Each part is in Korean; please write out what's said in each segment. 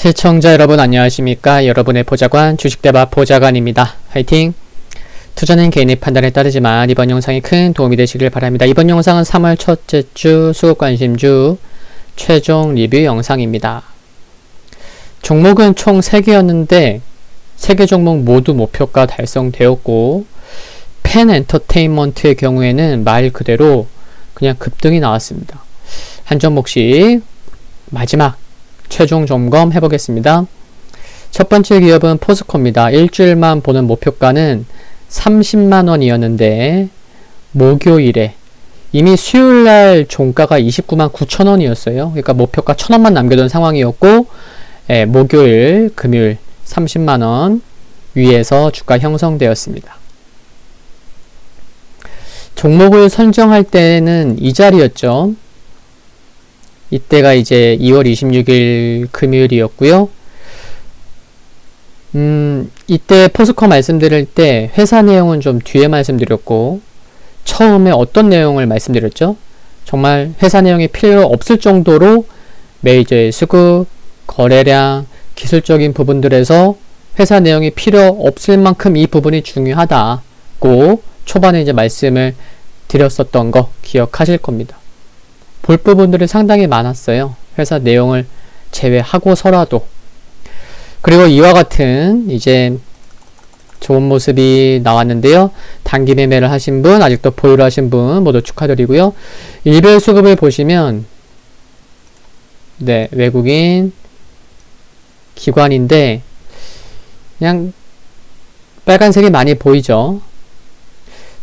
시청자 여러분 안녕하십니까? 여러분의 보좌관 주식대박 보좌관입니다. 화이팅! 투자는 개인의 판단에 따르지만 이번 영상이 큰 도움이 되시길 바랍니다. 이번 영상은 3월 첫째 주 수급관심주 최종 리뷰 영상입니다. 종목은 총 3개였는데 3개 종목 모두 목표가 달성되었고 펜엔터테인먼트의 경우에는 말 그대로 그냥 급등이 나왔습니다. 한 종목씩 마지막 최종 점검 해보겠습니다. 첫 번째 기업은 포스코입니다. 일주일만 보는 목표가는 30만원이었는데 목요일에 이미 수요일날 종가가 29만 9천원이었어요. 그러니까 목표가 1,000원만 남겨둔 상황이었고 목요일, 금요일 30만원 위에서 주가 형성되었습니다. 종목을 선정할 때는 이 자리였죠. 이때가 이제 2월 26일 금요일이었고요. 이때 포스코 말씀드릴 때 회사 내용은 좀 뒤에 말씀드렸고 처음에 어떤 내용을 말씀드렸죠? 정말 회사 내용이 필요 없을 정도로 매일 수급, 거래량, 기술적인 부분들에서 회사 내용이 필요 없을 만큼 이 부분이 중요하다고 초반에 이제 말씀을 드렸었던 거 기억하실 겁니다. 볼 부분들이 상당히 많았어요. 회사 내용을 제외하고서라도. 그리고 이와 같은 이제 좋은 모습이 나왔는데요. 단기 매매를 하신 분, 아직도 보유를 하신 분 모두 축하드리고요. 일별 수급을 보시면 외국인 기관인데 그냥 빨간색이 많이 보이죠.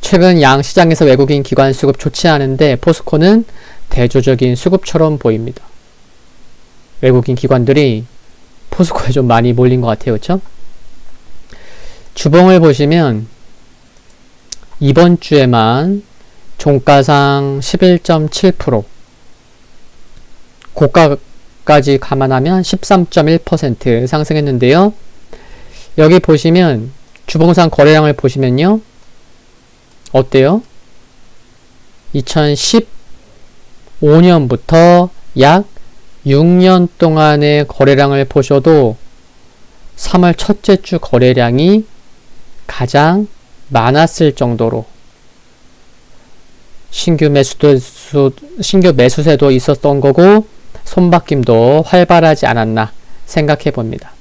최근 양시장에서 외국인 기관 수급 좋지 않은데 포스코는 대조적인 수급처럼 보입니다. 외국인 기관들이 포스코에 좀 많이 몰린 것 같아요. 그렇죠? 주봉을 보시면 이번 주에만 종가상 11.7%, 고가까지 감안하면 13.1% 상승했는데요. 여기 보시면 주봉상 거래량을 보시면요. 어때요? 2015년부터 약 6년 동안의 거래량을 보셔도 3월 첫째 주 거래량이 가장 많았을 정도로 신규 매수세도 있었던 거고 손바뀜도 활발하지 않았나 생각해 봅니다.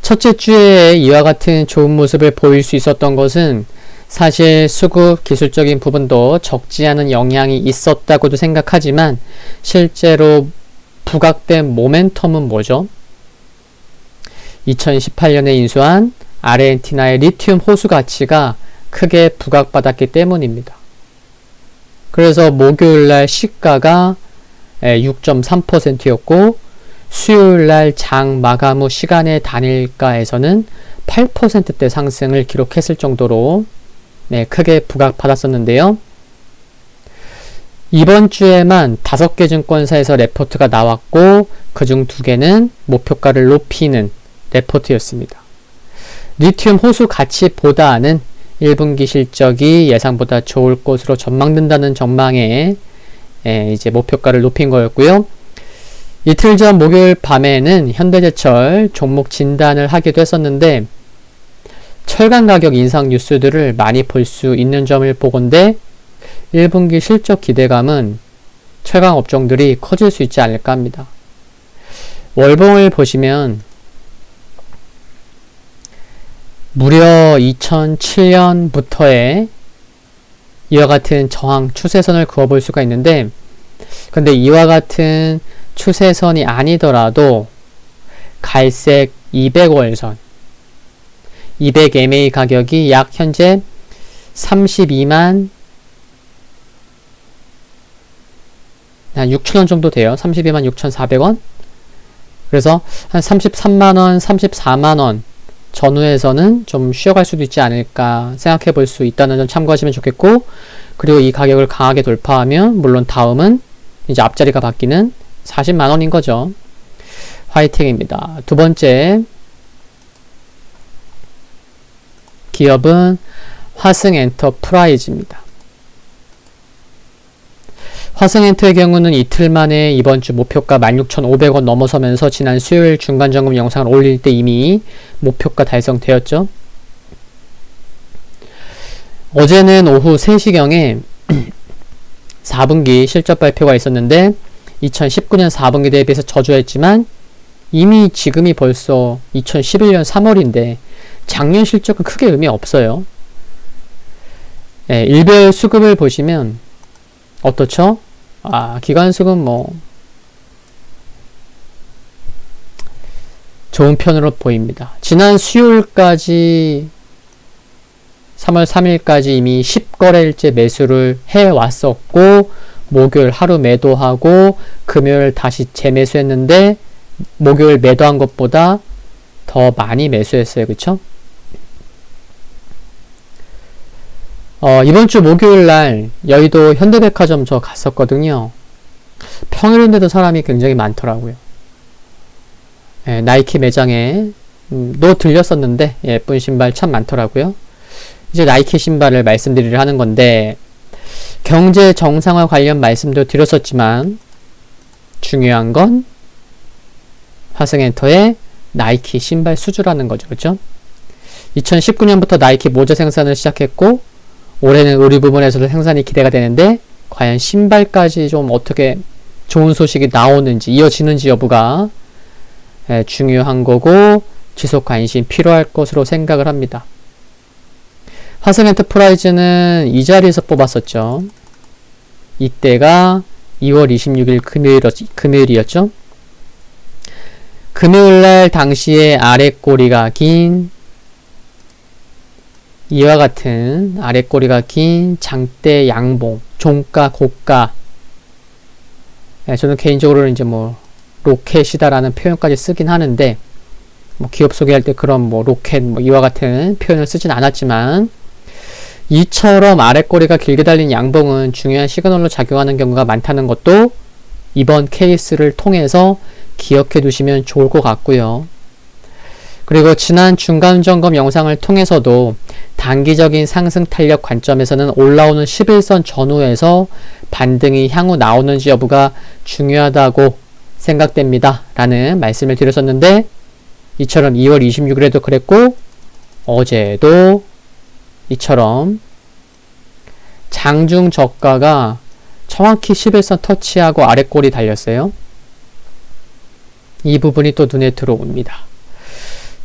첫째 주에 이와 같은 좋은 모습을 보일 수 있었던 것은 사실 수급 기술적인 부분도 적지 않은 영향이 있었다고도 생각하지만 실제로 부각된 모멘텀은 뭐죠? 2018년에 인수한 아르헨티나의 리튬 호수 가치가 크게 부각받았기 때문입니다. 그래서 목요일날 시가가 6.3%였고 수요일날 장 마감 후 시간의 단일가에서는 8%대 상승을 기록했을 정도로 크게 부각받았었는데요. 이번 주에만 5개 증권사에서 레포트가 나왔고 그중 2개는 목표가를 높이는 레포트였습니다. 리튬 호수 가치보다는 1분기 실적이 예상보다 좋을 것으로 전망된다는 전망에 이제 목표가를 높인 거였고요. 이틀 전 목요일 밤에는 현대제철 종목 진단을 하기도 했었는데 철강 가격 인상 뉴스들을 많이 볼 수 있는 점을 보건대 1분기 실적 기대감은 철강 업종들이 커질 수 있지 않을까 합니다. 월봉을 보시면 무려 2007년부터의 이와 같은 저항 추세선을 그어볼 수가 있는데 근데 이와 같은 추세선이 아니더라도 갈색 200월선 200MA 가격이 약 현재 32만 한 6천원 정도 돼요. 32만 6,400원. 그래서 한 33만원, 34만원 전후에서는 좀 쉬어갈 수도 있지 않을까 생각해 볼 수 있다는 점 참고하시면 좋겠고 그리고 이 가격을 강하게 돌파하면 물론 다음은 이제 앞자리가 바뀌는 40만원인 거죠. 화이팅입니다. 두 번째 기업은 화승엔터프라이즈입니다. 화성엔터의 경우는 이틀 만에 이번 주 목표가 16,500원 넘어서면서 지난 수요일 중간점검 영상을 올릴 때 이미 목표가 달성되었죠. 어제는 오후 3시경에 4분기 실적 발표가 있었는데 2019년 4분기 대비해서 저조했지만 이미 지금이 벌써 2011년 3월인데 작년 실적은 크게 의미 없어요. 네, 일별 수급을 보시면 어떻죠? 기관수급 좋은 편으로 보입니다. 지난 수요일까지 3월 3일까지 이미 10거래일째 매수를 해왔었고 목요일 하루 매도하고 금요일 다시 재매수했는데 목요일 매도한 것보다 더 많이 매수했어요. 그쵸? 이번 주 목요일 날 여의도 현대백화점 저 갔었거든요. 평일인데도 사람이 굉장히 많더라고요. 예, 나이키 매장에 또 들렸었는데 예쁜 신발 참 많더라고요. 이제 나이키 신발을 말씀드리려 하는 건데 경제 정상화 관련 말씀도 드렸었지만 중요한 건 화성엔터의 나이키 신발 수주라는 거죠. 그렇죠? 2019년부터 나이키 모자 생산을 시작했고 올해는 의류 부분에서도 생산이 기대가 되는데 과연 신발까지 좀 어떻게 좋은 소식이 나오는지 이어지는지 여부가 중요한 거고 지속 관심 필요할 것으로 생각을 합니다. 화성엔터프라이즈는 이 자리에서 뽑았었죠. 이때가 2월 26일 금요일이었죠. 금요일날 당시에 아랫꼬리가 긴 이와 같은 아랫꼬리가 긴 장대 양봉, 종가, 고가. 저는 개인적으로는 이제 로켓이다라는 표현까지 쓰긴 하는데, 기업 소개할 때 그런 로켓, 이와 같은 표현을 쓰진 않았지만, 이처럼 아랫꼬리가 길게 달린 양봉은 중요한 시그널로 작용하는 경우가 많다는 것도 이번 케이스를 통해서 기억해 두시면 좋을 것 같고요. 그리고 지난 중간점검 영상을 통해서도 단기적인 상승 탄력 관점에서는 올라오는 11선 전후에서 반등이 향후 나오는지 여부가 중요하다고 생각됩니다. 라는 말씀을 드렸었는데 이처럼 2월 26일에도 그랬고 어제도 이처럼 장중 저가가 정확히 11선 터치하고 아랫골이 달렸어요. 이 부분이 또 눈에 들어옵니다.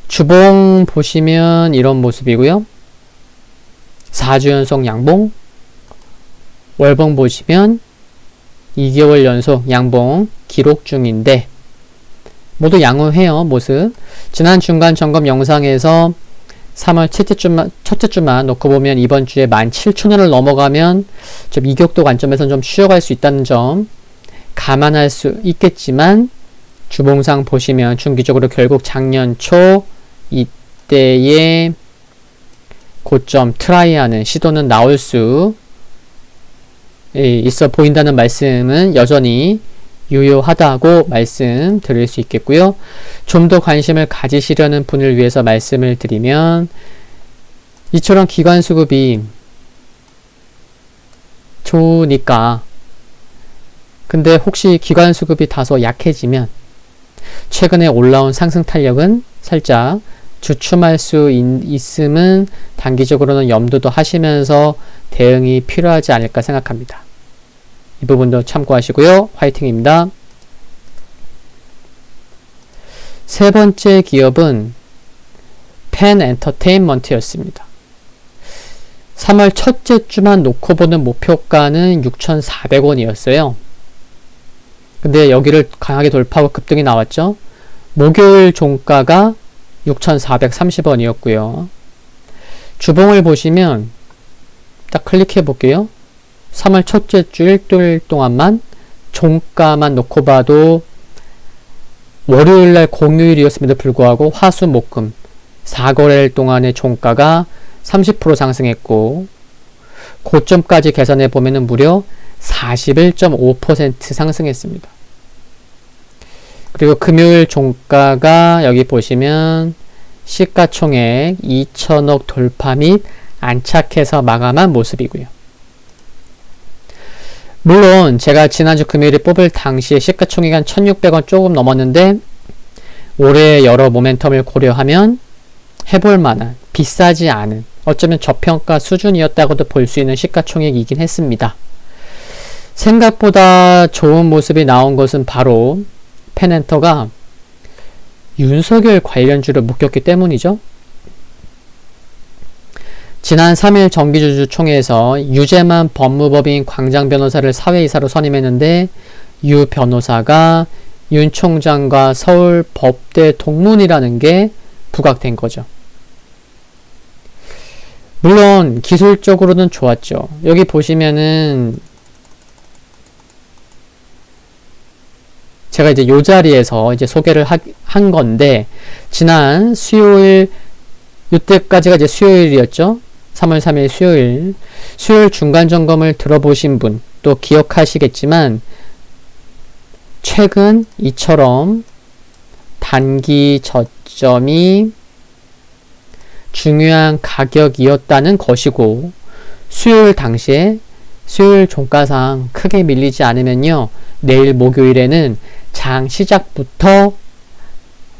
주봉 보시면 이런 모습이고요. 4주 연속 양봉, 월봉 보시면 2개월 연속 양봉 기록 중인데 모두 양호해요. 모습. 지난 중간 점검 영상에서 3월 첫째 주만 놓고 보면 이번 주에 17,000원을 넘어가면 좀 이격도 관점에서는 좀 쉬어갈 수 있다는 점 감안할 수 있겠지만 주봉상 보시면 중기적으로 결국 작년 초 이때의 고점 트라이하는 시도는 나올 수 있어 보인다는 말씀은 여전히 유효하다고 말씀드릴 수 있겠고요. 좀 더 관심을 가지시려는 분을 위해서 말씀을 드리면 이처럼 기관 수급이 좋으니까 근데 혹시 기관 수급이 다소 약해지면 최근에 올라온 상승 탄력은 살짝 주춤할 수 있음은 단기적으로는 염두도 하시면서 대응이 필요하지 않을까 생각합니다. 이 부분도 참고하시고요. 화이팅입니다. 세 번째 기업은 펜엔터테인먼트였습니다. 3월 첫째 주만 놓고 보는 목표가는 6,400원이었어요. 근데 여기를 강하게 돌파하고 급등이 나왔죠. 목요일 종가가 6,430원이었고요. 주봉을 보시면 딱 클릭해 볼게요. 3월 첫째 주 일주일 동안만 종가만 놓고 봐도 월요일날 공휴일이었음에도 불구하고 화수 목금 4거래일 동안의 종가가 30% 상승했고 고점까지 계산해 보면 무려 41.5% 상승했습니다. 그리고 금요일 종가가 여기 보시면 시가총액 2천억 돌파 및 안착해서 마감한 모습이고요. 물론 제가 지난주 금요일에 뽑을 당시에 시가총액이 한 1600원 조금 넘었는데 올해 여러 모멘텀을 고려하면 해볼 만한 비싸지 않은 어쩌면 저평가 수준이었다고도 볼 수 있는 시가총액이긴 했습니다. 생각보다 좋은 모습이 나온 것은 바로 펜엔터가 윤석열 관련주를 묶였기 때문이죠. 지난 3일 정기주주총회에서 유재만 법무법인 광장 변호사를 사회이사로 선임했는데 유 변호사가 윤 총장과 서울 법대 동문이라는 게 부각된 거죠. 물론 기술적으로는 좋았죠. 여기 보시면은 제가 이제 요 자리에서 이제 소개를 한 건데 지난 수요일 이때까지가 이제 수요일이었죠. 3월 3일 수요일 중간 점검을 들어보신 분 또 기억하시겠지만 최근 이처럼 단기 저점이 중요한 가격이었다는 것이고 수요일 당시에 수요일 종가상 크게 밀리지 않으면요. 내일 목요일에는 장 시작하는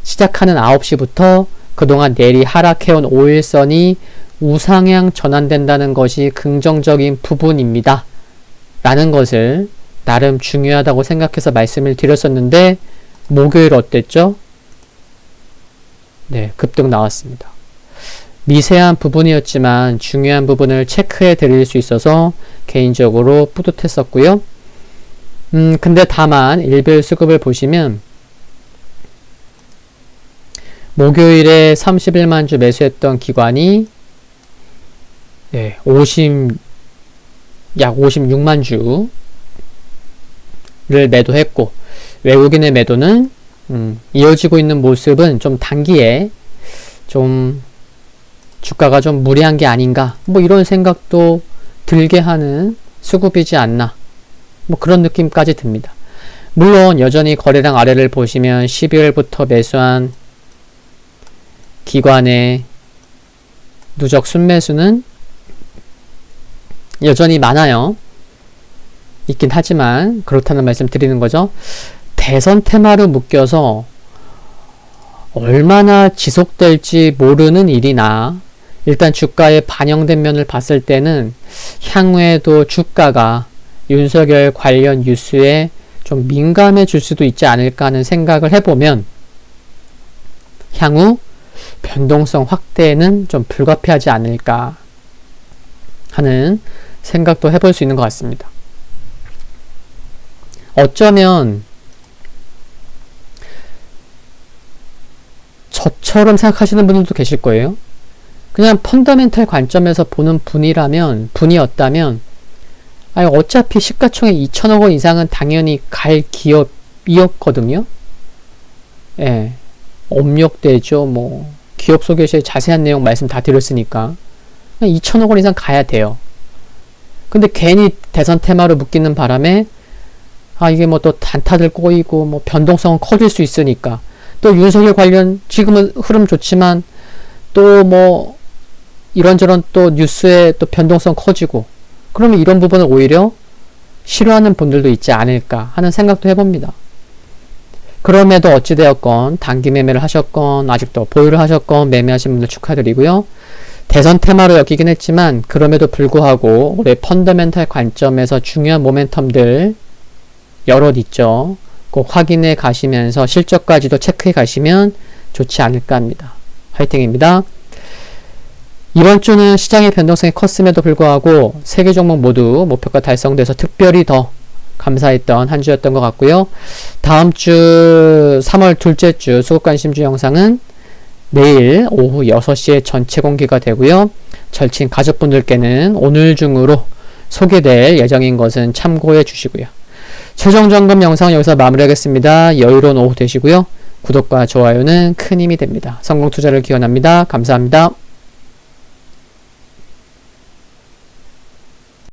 9시부터 그동안 내리 하락해온 5일선이 우상향 전환된다는 것이 긍정적인 부분입니다. 라는 것을 나름 중요하다고 생각해서 말씀을 드렸었는데 목요일 어땠죠? 네, 급등 나왔습니다. 미세한 부분이었지만 중요한 부분을 체크해 드릴 수 있어서 개인적으로 뿌듯했었고요. 근데 다만 일별 수급을 보시면 목요일에 31만 주 매수했던 기관이 약 56만 주를 매도했고 외국인의 매도는 이어지고 있는 모습은 좀 단기에 좀 주가가 좀 무리한 게 아닌가 뭐 이런 생각도 들게 하는 수급이지 않나 뭐 그런 느낌까지 듭니다. 물론 여전히 거래량 아래를 보시면 12월부터 매수한 기관의 누적 순매수는 여전히 많아요. 있긴 하지만 그렇다는 말씀 드리는 거죠. 대선 테마로 묶여서 얼마나 지속될지 모르는 일이나 일단 주가에 반영된 면을 봤을 때는 향후에도 주가가 윤석열 관련 뉴스에 좀 민감해질 수도 있지 않을까 하는 생각을 해보면 향후 변동성 확대는 좀 불가피하지 않을까 하는 생각도 해볼 수 있는 것 같습니다. 어쩌면 저처럼 생각하시는 분들도 계실 거예요. 그냥 펀더멘탈 관점에서 보는 분이었다면 어차피 시가총액 2천억 원 이상은 당연히 갈 기업이었거든요. 예, 업력대죠. 뭐 기업 소개시에 자세한 내용 말씀 다 드렸으니까 그냥 2천억 원 이상 가야 돼요. 근데 괜히 대선 테마로 묶이는 바람에 이게 뭐 또 단타들 꼬이고 뭐 변동성은 커질 수 있으니까 또 윤석열 관련 지금은 흐름 좋지만 또 뭐 이런저런 또 뉴스에 또 변동성 커지고 그러면 이런 부분을 오히려 싫어하는 분들도 있지 않을까 하는 생각도 해봅니다. 그럼에도 어찌되었건 단기 매매를 하셨건 아직도 보유를 하셨건 매매하신 분들 축하드리고요. 대선 테마로 엮이긴 했지만 그럼에도 불구하고 올해 펀더멘탈 관점에서 중요한 모멘텀들 여럿 있죠. 꼭 확인해 가시면서 실적까지도 체크해 가시면 좋지 않을까 합니다. 화이팅입니다. 이번 주는 시장의 변동성이 컸음에도 불구하고 3개 종목 모두 목표가 달성돼서 특별히 더 감사했던 한 주였던 것 같고요. 다음 주 3월 둘째 주 수급관심주 영상은 내일 오후 6시에 전체 공개가 되고요. 절친 가족분들께는 오늘 중으로 소개될 예정인 것은 참고해 주시고요. 최종 점검 영상은 여기서 마무리하겠습니다. 여유로운 오후 되시고요. 구독과 좋아요는 큰 힘이 됩니다. 성공 투자를 기원합니다. 감사합니다.